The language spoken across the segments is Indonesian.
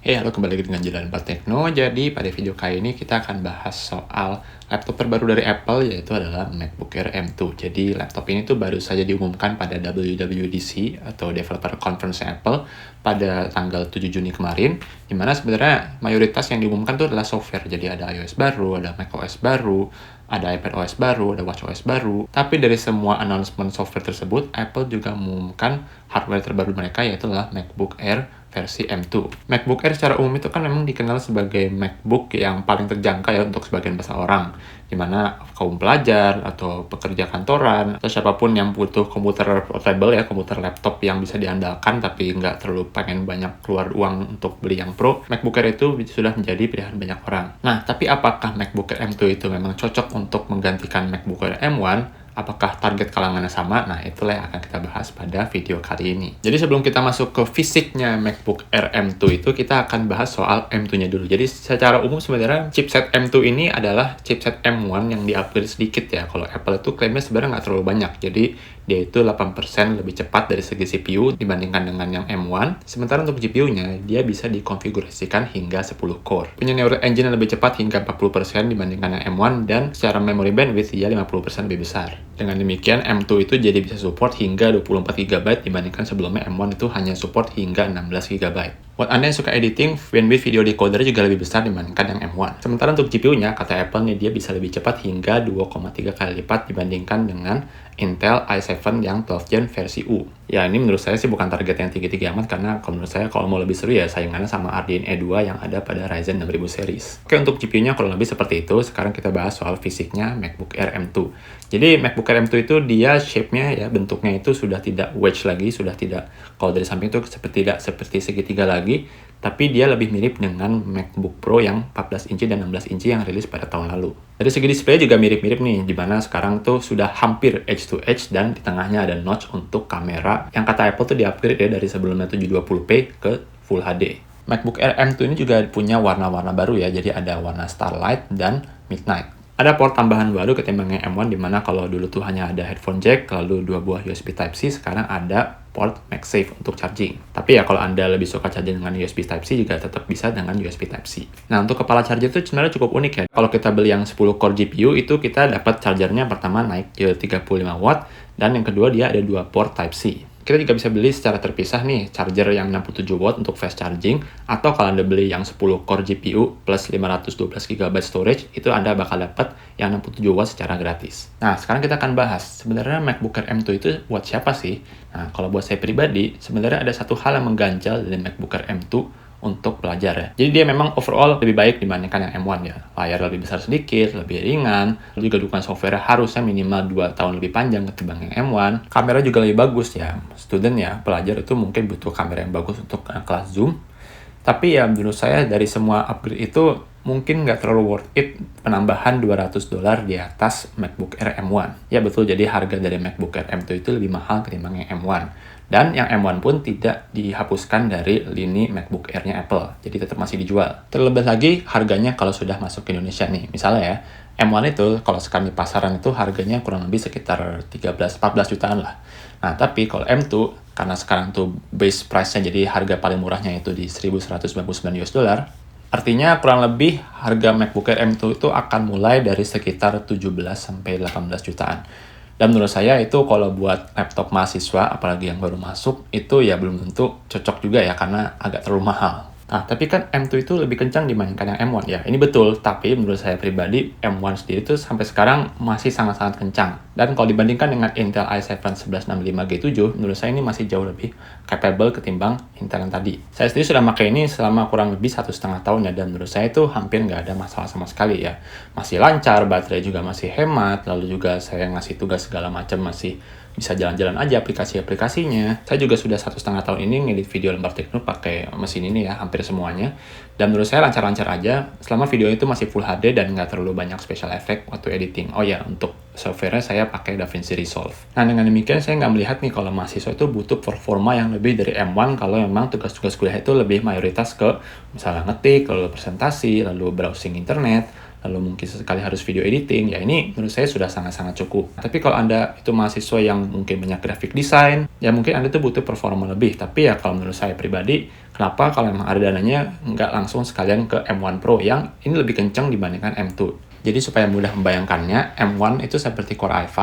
Halo, kembali lagi dengan Jalan 4 Tekno. Jadi pada video kali ini kita akan bahas soal laptop terbaru dari Apple, yaitu adalah MacBook Air M2. Jadi laptop ini tuh baru saja diumumkan pada WWDC atau Developer Conference Apple pada tanggal 7 Juni kemarin, dimana sebenarnya mayoritas yang diumumkan tuh adalah software. Jadi ada iOS baru, ada macOS baru, ada iPadOS baru, ada watchOS baru. Tapi dari semua announcement software tersebut, Apple juga mengumumkan hardware terbaru mereka, yaitu adalah MacBook Air versi M2. MacBook Air secara umum itu kan memang dikenal sebagai MacBook yang paling terjangkau ya untuk sebagian besar orang, di mana kaum pelajar atau pekerja kantoran atau siapapun yang butuh komputer portable ya, komputer laptop yang bisa diandalkan tapi nggak terlalu pengen banyak keluar uang untuk beli yang pro, MacBook Air itu sudah menjadi pilihan banyak orang. Nah, tapi apakah MacBook Air M2 itu memang cocok untuk menggantikan MacBook Air M1? Apakah target kalangannya sama? Nah, itulah yang akan kita bahas pada video kali ini. Jadi sebelum kita masuk ke fisiknya MacBook Air M2 itu, kita akan bahas soal M2-nya dulu. Jadi secara umum sebenarnya chipset M2 ini adalah chipset M1 yang di-upgrade sedikit ya. Kalau Apple itu klaimnya sebenarnya nggak terlalu banyak. Jadi dia itu 8% lebih cepat dari segi CPU dibandingkan dengan yang M1. Sementara untuk GPU-nya, dia bisa dikonfigurasikan hingga 10 core. Punya Neural Engine yang lebih cepat hingga 40% dibandingkan yang M1, dan secara memory bandwidth dia 50% lebih besar. Dengan demikian, M2 itu jadi bisa support hingga 24 GB dibandingkan sebelumnya M1 itu hanya support hingga 16 GB. Buat Anda yang suka editing, bandwidth video decoder juga lebih besar dibandingkan yang M1. Sementara untuk GPU-nya, kata Apple nih, dia bisa lebih cepat hingga 2,3 kali lipat dibandingkan dengan Intel i7 yang 12 Gen versi U. Ya, ini menurut saya sih bukan target yang tinggi-tinggi amat, karena kalau menurut saya kalau mau lebih seru ya saingannya sama RDNA 2 yang ada pada Ryzen 6000 series. Oke, untuk GPU-nya kurang lebih seperti itu. Sekarang kita bahas soal fisiknya MacBook Air M2. Jadi MacBook Air M2 itu dia shape-nya ya, bentuknya itu sudah tidak wedge lagi, sudah tidak, kalau dari samping itu tidak seperti segitiga lagi, tapi dia lebih mirip dengan MacBook Pro yang 14 inci dan 16 inci yang rilis pada tahun lalu. Dari segi display juga mirip-mirip nih, di mana sekarang tuh sudah hampir edge to edge dan di tengahnya ada notch untuk kamera yang kata Apple tuh di-upgrade ya dari sebelumnya 720p ke Full HD. MacBook Air M2 ini juga punya warna-warna baru ya, jadi ada warna Starlight dan Midnight. Ada port tambahan baru ketimbang yang M1, dimana kalau dulu tuh hanya ada headphone jack, lalu 2 buah USB Type-C, sekarang ada port MagSafe untuk charging. Tapi ya kalau Anda lebih suka charging dengan USB Type-C, juga tetap bisa dengan USB Type-C. Nah, untuk kepala charger itu sebenarnya cukup unik ya. Kalau kita beli yang 10 core GPU, itu kita dapat chargernya pertama naik ke 35 watt, dan yang kedua dia ada 2 port Type-C. Kita juga bisa beli secara terpisah nih, charger yang 67 watt untuk fast charging, atau kalau Anda beli yang 10 core GPU plus 512 GB storage, itu Anda bakal dapat yang 67 watt secara gratis. Nah, sekarang kita akan bahas, sebenarnya MacBook Air M2 itu buat siapa sih? Nah, kalau buat saya pribadi, sebenarnya ada satu hal yang mengganjal dari MacBook Air M2 untuk pelajar ya. Jadi dia memang overall lebih baik dibandingkan yang M1 ya. Layar lebih besar sedikit, lebih ringan, juga dukungan software harusnya minimal 2 tahun lebih panjang ketimbang yang M1. Kamera juga lebih bagus ya. Student ya, pelajar itu mungkin butuh kamera yang bagus untuk kelas zoom. Tapi ya menurut saya dari semua upgrade itu mungkin nggak terlalu worth it penambahan $200 di atas MacBook Air M1. Ya betul, jadi harga dari MacBook Air M2 itu lebih mahal ketimbang yang M1. Dan yang M1 pun tidak dihapuskan dari lini MacBook Air-nya Apple. Jadi tetap masih dijual. Terlebih lagi harganya kalau sudah masuk ke Indonesia nih. Misalnya ya, M1 itu kalau sekarang di pasaran itu harganya kurang lebih sekitar 13-14 jutaan lah. Nah, tapi kalau M2, karena sekarang tuh base price-nya, jadi harga paling murahnya itu di $1.199, artinya kurang lebih harga MacBook Air M2 itu akan mulai dari sekitar 17-18 jutaan. Dan menurut saya itu kalau buat laptop mahasiswa, apalagi yang baru masuk, itu ya belum tentu cocok juga ya, karena agak terlalu mahal. Nah, tapi kan M2 itu lebih kencang dibandingkan yang M1 ya. Ini betul, tapi menurut saya pribadi, M1 sendiri itu sampai sekarang masih sangat-sangat kencang. Dan kalau dibandingkan dengan Intel i7 1165G7, menurut saya ini masih jauh lebih capable ketimbang Intel yang tadi. Saya sendiri sudah pakai ini selama kurang lebih 1,5 tahun ya, dan menurut saya itu hampir nggak ada masalah sama sekali ya. Masih lancar, baterai juga masih hemat, lalu juga saya ngasih tugas segala macam masih bisa jalan-jalan aja aplikasi-aplikasinya. Saya juga sudah 1,5 tahun ini ngedit video lembar Tekno pakai mesin ini ya, hampir semuanya. Dan menurut saya lancar-lancar aja, selama video itu masih Full HD dan nggak terlalu banyak special effect waktu editing. Oh ya, untuk software-nya saya pakai DaVinci Resolve. Nah, dengan demikian saya nggak melihat nih kalau mahasiswa itu butuh performa yang lebih dari M1 kalau memang tugas-tugas kuliah itu lebih mayoritas ke misalnya ngetik, lalu presentasi, lalu browsing internet, lalu mungkin sesekali harus video editing, ya ini menurut saya sudah sangat-sangat cukup. Tapi kalau Anda itu mahasiswa yang mungkin banyak graphic design, ya mungkin Anda tuh butuh performa lebih. Tapi ya kalau menurut saya pribadi, kenapa kalau memang ada dananya, nggak langsung sekalian ke M1 Pro yang ini lebih kencang dibandingkan M2. Jadi supaya mudah membayangkannya, M1 itu seperti Core i5,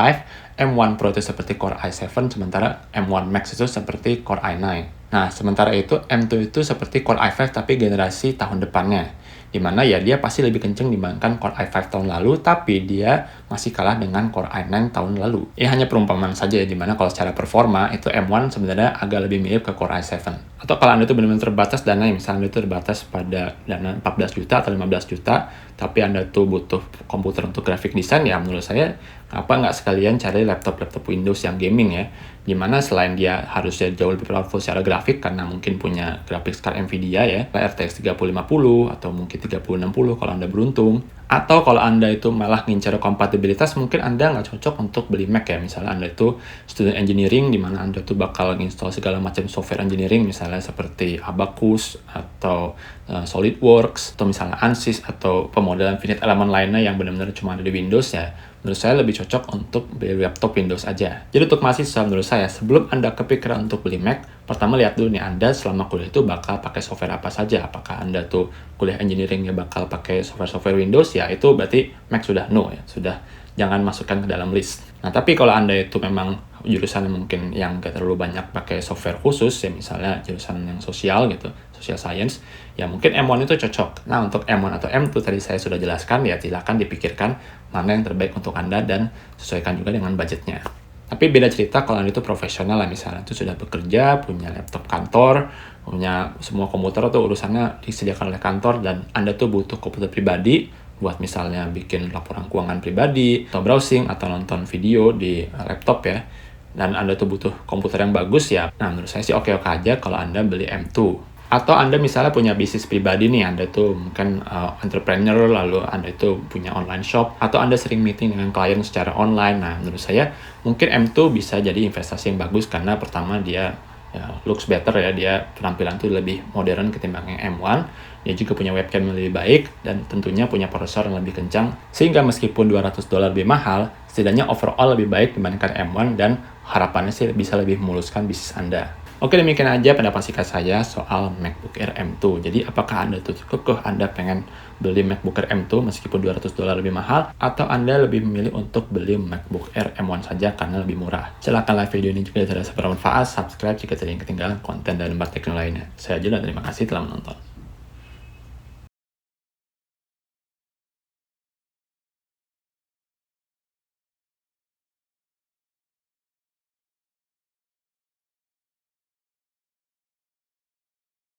M1 Pro itu seperti Core i7, sementara M1 Max itu seperti Core i9. Nah, sementara itu M2 itu seperti Core i5 tapi generasi tahun depannya. Dimana ya dia pasti lebih kenceng dibandingkan Core i5 tahun lalu, tapi dia masih kalah dengan Core i9 tahun lalu. Ini hanya perumpamaan saja ya, dimana kalau secara performa itu M1 sebenarnya agak lebih mirip ke Core i7. Atau kalau Anda itu benar-benar terbatas dana, misalnya Anda itu terbatas pada dana 14 juta atau 15 juta, tapi Anda tuh butuh komputer untuk graphic design, ya menurut saya kenapa nggak sekalian cari laptop Windows yang gaming ya, dimana selain dia harusnya jauh lebih powerful secara grafik karena mungkin punya graphics card Nvidia ya, RTX 3050 atau mungkin 3060 kalau Anda beruntung. Atau kalau Anda itu malah ngincar kompatibilitas, mungkin Anda nggak cocok untuk beli Mac ya. Misalnya Anda itu student engineering, di mana Anda tuh bakal install segala macam software engineering, misalnya seperti Abacus atau SolidWorks, atau misalnya ANSYS, atau pemodelan finite element lainnya yang benar-benar cuma ada di Windows ya. Menurut saya lebih cocok untuk beli laptop Windows aja. Jadi untuk mahasiswa, menurut saya, sebelum Anda kepikiran untuk beli Mac, pertama lihat dulu nih Anda selama kuliah itu bakal pakai software apa saja. Apakah Anda tuh kuliah engineering-nya bakal pakai software Windows, ya itu berarti Mac sudah no ya, sudah jangan masukkan ke dalam list. Nah, tapi kalau Anda itu memang jurusan mungkin yang gak terlalu banyak pakai software khusus, ya misalnya jurusan yang sosial gitu, social science, ya mungkin M1 itu cocok. Nah, untuk M1 atau M2 tadi saya sudah jelaskan, ya silakan dipikirkan mana yang terbaik untuk Anda dan sesuaikan juga dengan budgetnya. Tapi beda cerita kalau Anda itu profesional lah, misalnya itu sudah bekerja, punya laptop kantor, punya semua komputer atau urusannya disediakan oleh kantor, dan Anda tuh butuh komputer pribadi buat misalnya bikin laporan keuangan pribadi, atau browsing, atau nonton video di laptop ya, dan Anda tuh butuh komputer yang bagus ya. Nah, menurut saya sih oke-oke aja kalau Anda beli M2. Atau Anda misalnya punya bisnis pribadi nih, Anda tuh mungkin entrepreneur, lalu Anda itu punya online shop, atau Anda sering meeting dengan klien secara online. Nah, menurut saya mungkin M2 bisa jadi investasi yang bagus karena pertama dia ya, looks better ya, dia penampilan tuh lebih modern ketimbang yang M1. Dia juga punya webcam yang lebih baik dan tentunya punya prosesor yang lebih kencang, sehingga meskipun $200 lebih mahal, setidaknya overall lebih baik dibandingkan M1 dan harapannya sih bisa lebih memuluskan bisnis Anda. Oke, demikian aja pendapat singkat saya soal MacBook Air M2. Jadi, apakah Anda tuh kekeh Anda pengen beli MacBook Air M2 meskipun $200 lebih mahal, atau Anda lebih memilih untuk beli MacBook Air M1 saja karena lebih murah? Silahkan like video ini juga jika dirasa bermanfaat, subscribe jika tidak ingin ketinggalan konten dan teknologi lainnya. Saya Jun dan terima kasih telah menonton.